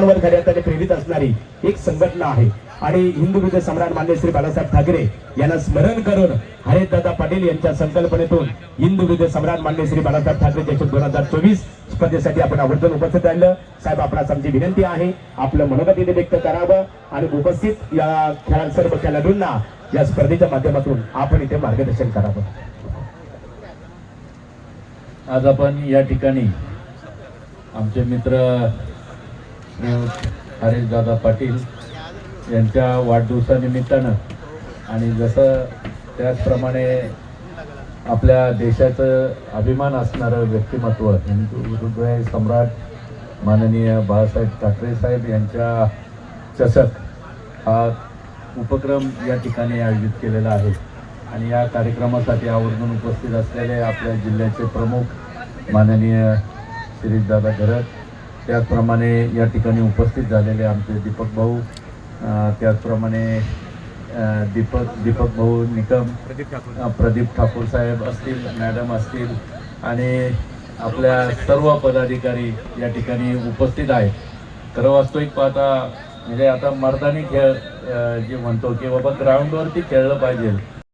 वर खऱ्या अर्थाने प्रेरित असणारी एक संघटना आहे आणि हिंदू हृदय सम्राट माननीय श्री बाळासाहेब ठाकरे यांना स्मरण करून हरिदादा पाटील यांच्या संकल्पनेतून हिंदू हृदय सम्राट माननीय श्री बाळासाहेब ठाकरे जयंती 2024 स्पर्धेसाठी आपण आवर्जून उपस्थित राहिलं साहेब. आपणास आमची विनंती आहे आपलं मनोगत इथे व्यक्त करावं आणि उपस्थित या सर्व खेळाडूंना या स्पर्धेच्या माध्यमातून आपण इथे मार्गदर्शन करावं. आज आपण या ठिकाणी आमचे मित्र हरीशदादा पाटील यांच्या वाढदिवसानिमित्तानं आणि जसं त्याचप्रमाणे आपल्या देशाचं अभिमान असणारं व्यक्तिमत्व हिंदू हृदय सम्राट माननीय बाळासाहेब ठाकरे साहेब यांच्या चषक हा उपक्रम या ठिकाणी आयोजित केलेला आहे आणि या कार्यक्रमासाठी आवर्जून उपस्थित असलेले आपल्या जिल्ह्याचे प्रमुख माननीय शिरीषदादा घरत, त्याचप्रमाणे या ठिकाणी उपस्थित झालेले आमचे दीपक भाऊ, त्याचप्रमाणे दीपक भाऊ निकम, प्रदीप ठाकूर साहेब असतील, मॅडम असतील आणि आपल्या सर्व पदाधिकारी या ठिकाणी उपस्थित आहेत. खरं वास्तविक पाहता म्हणजे आता मर्दानी खेळ जे म्हणतो की बाबा ग्राउंडवरती खेळलं पाहिजे